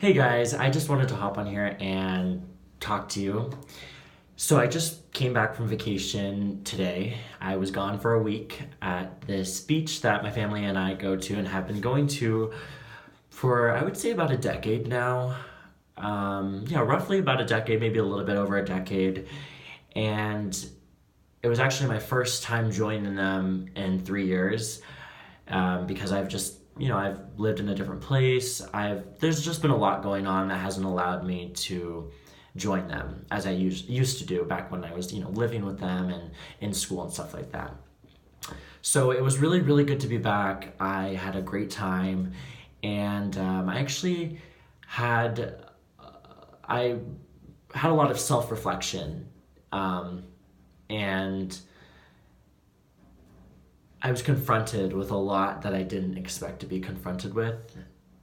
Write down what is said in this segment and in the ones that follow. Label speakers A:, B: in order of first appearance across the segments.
A: Hey guys, I just wanted to hop on here and talk to you. So I just came back from vacation today. I was gone for a week at this beach that my family and I go to and have been going to for I would say about a decade now. Yeah, roughly about a decade, maybe a little bit over a decade. And it was actually my first time joining them in 3 years, because I've lived in a different place. There's just been a lot going on that hasn't allowed me to join them as I used to do back when I was, living with them and in school and stuff like that. So it was really, really good to be back. I had a great time, and I actually had I had a lot of self-reflection, and I was confronted with a lot that I didn't expect to be confronted with.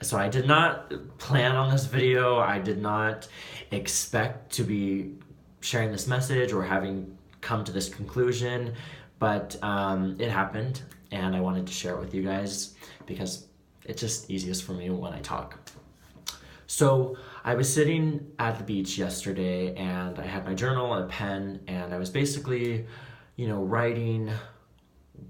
A: So I did not plan on this video. I did not expect to be sharing this message or having come to this conclusion, but it happened, and I wanted to share it with you guys because it's just easiest for me when I talk. So I was sitting at the beach yesterday, and I had my journal and a pen, and I was basically, writing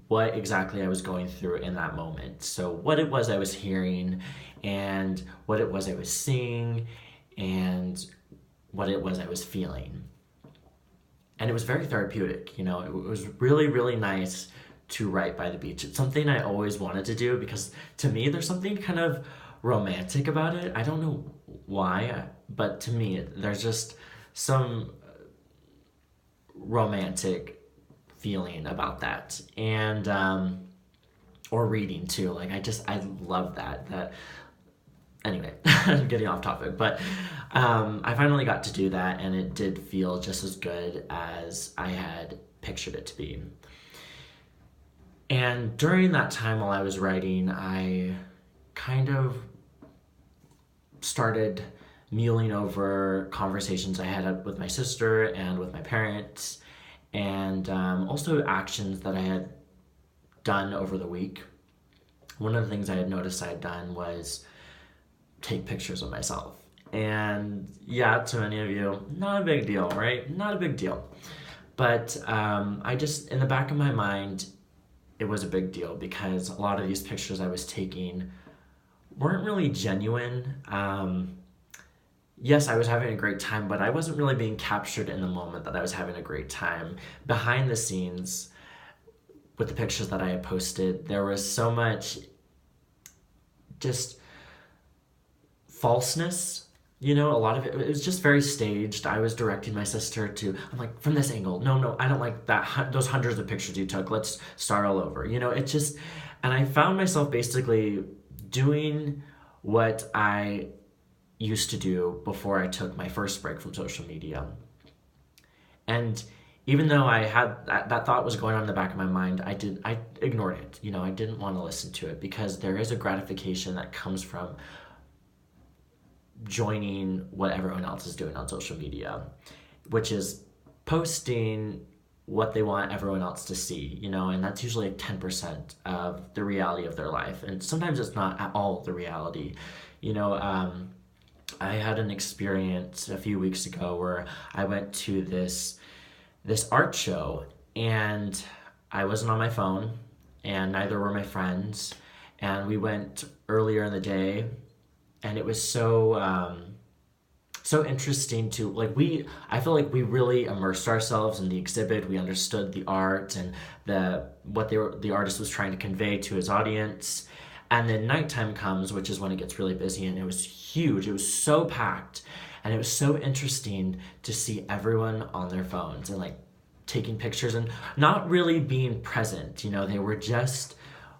A: what exactly I was going through in that moment. So what it was I was hearing, and what it was I was seeing, and what it was I was feeling. And it was very therapeutic, it was really, really nice to write by the beach. It's something I always wanted to do because to me there's something kind of romantic about it. I don't know why, but to me there's just some romantic feeling about that. And or reading too, like I love that anyway. I'm getting off topic, but I finally got to do that, and it did feel just as good as I had pictured it to be. And during that time while I was writing, I kind of started mulling over conversations I had with my sister and with my parents, and also actions that I had done over the week. One of the things I had noticed I had done was take pictures of myself. And yeah, to many of you, not a big deal, right? Not a big deal. But I just, in the back of my mind, it was a big deal because a lot of these pictures I was taking weren't really genuine. Yes, I was having a great time, but I wasn't really being captured in the moment that I was having a great time. Behind the scenes, with the pictures that I had posted, there was so much just falseness. A lot of it was just very staged. I was directing my sister I'm like, from this angle, no, I don't like that, those hundreds of pictures you took, let's start all over. And I found myself basically doing what I used to do before I took my first break from social media. And even though I had that thought was going on in the back of my mind, I ignored it. I didn't want to listen to it because there is a gratification that comes from joining what everyone else is doing on social media, which is posting what they want everyone else to see, and that's usually 10% of the reality of their life. And sometimes it's not at all the reality. I had an experience a few weeks ago where I went to this art show, and I wasn't on my phone, and neither were my friends, and we went earlier in the day, and it was so interesting to I feel like we really immersed ourselves in the exhibit. We understood the art and what the artist was trying to convey to his audience. And then nighttime comes, which is when it gets really busy, and it was huge. It was so packed, and it was so interesting to see everyone on their phones and taking pictures and not really being present. They were just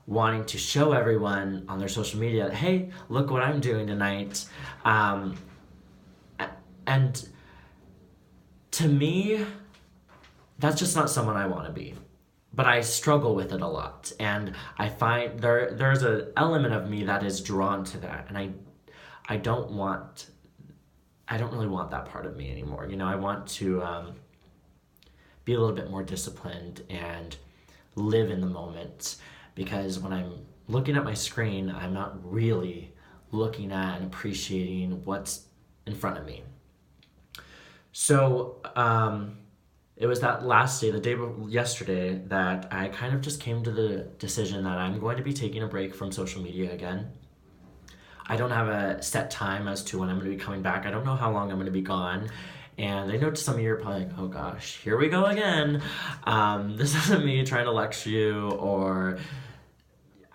A: wanting to show everyone on their social media, hey, look what I'm doing tonight. And to me, that's just not someone I want to be. But I struggle with it a lot, and I find there's an element of me that is drawn to that, and I don't really want that part of me anymore. I want to be a little bit more disciplined and live in the moment, because when I'm looking at my screen, I'm not really looking at and appreciating what's in front of me. So it was that last day, yesterday, that I kind of just came to the decision that I'm going to be taking a break from social media again. I don't have a set time as to when I'm going to be coming back. I don't know how long I'm going to be gone. And I know some of you are probably like, oh gosh, here we go again. This isn't me trying to lecture you, or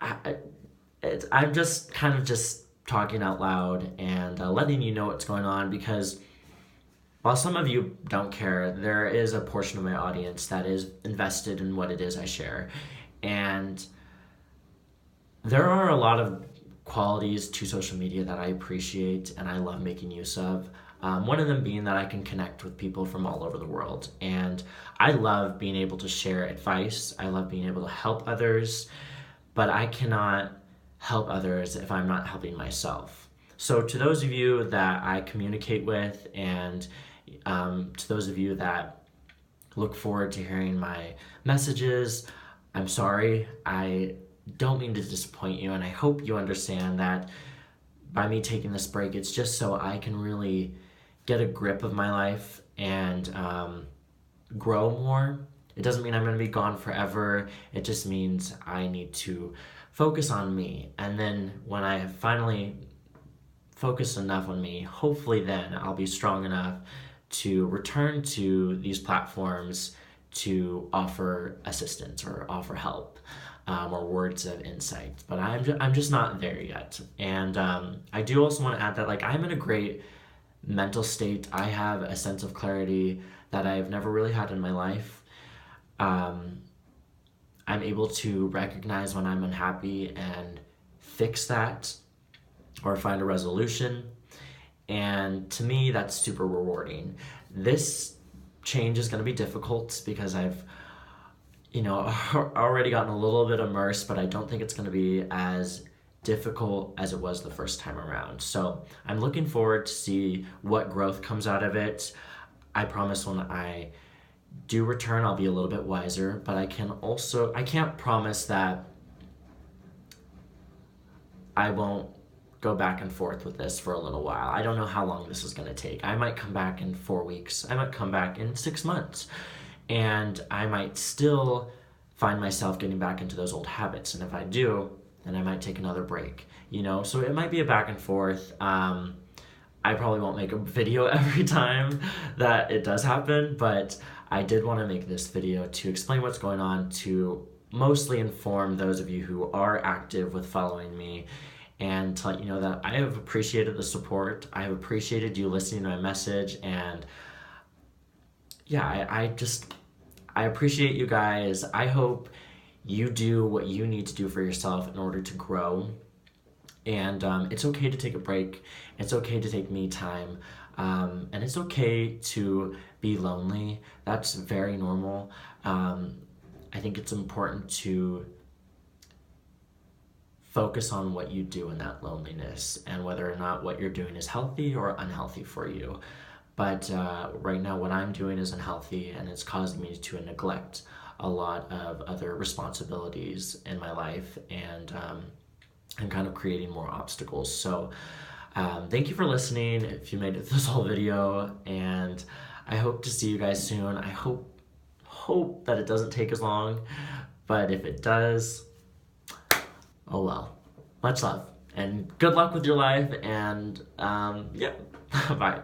A: I'm just kind of just talking out loud and letting you know what's going on, because while some of you don't care, there is a portion of my audience that is invested in what it is I share. And there are a lot of qualities to social media that I appreciate and I love making use of. One of them being that I can connect with people from all over the world. And I love being able to share advice. I love being able to help others, but I cannot help others if I'm not helping myself. So to those of you that I communicate with, and to those of you that look forward to hearing my messages, I'm sorry. I don't mean to disappoint you, and I hope you understand that by me taking this break, it's just so I can really get a grip of my life and grow more. It doesn't mean I'm going to be gone forever. It just means I need to focus on me. And then when I have finally focused enough on me, hopefully then I'll be strong enough to return to these platforms to offer assistance or offer help. Or words of insight, but I'm just not there yet. And I do also want to add that, like, I'm in a great mental state. I have a sense of clarity that I've never really had in my life. I'm able to recognize when I'm unhappy and fix that or find a resolution. And to me, that's super rewarding. This change is going to be difficult because I've already gotten a little bit immersed, but I don't think it's going to be as difficult as it was the first time around. So I'm looking forward to see what growth comes out of it. I promise when I do return, I'll be a little bit wiser, but I can't promise that I won't go back and forth with this for a little while. I don't know how long this is going to take. I might come back in 4 weeks. I might come back in 6 months. And I might still find myself getting back into those old habits. And if I do, then I might take another break, So it might be a back and forth. I probably won't make a video every time that it does happen, but I did want to make this video to explain what's going on, to mostly inform those of you who are active with following me, and to let you know that I have appreciated the support. I have appreciated you listening to my message, and yeah, I appreciate you guys. I hope you do what you need to do for yourself in order to grow. And it's okay to take a break. It's okay to take me time. And it's okay to be lonely. That's very normal. I think it's important to focus on what you do in that loneliness and whether or not what you're doing is healthy or unhealthy for you. But right now what I'm doing is unhealthy, and it's causing me to neglect a lot of other responsibilities in my life, and I'm kind of creating more obstacles. So thank you for listening if you made it this whole video, and I hope to see you guys soon. I hope that it doesn't take as long, but if it does, oh well. Much love, and good luck with your life, and yeah, bye.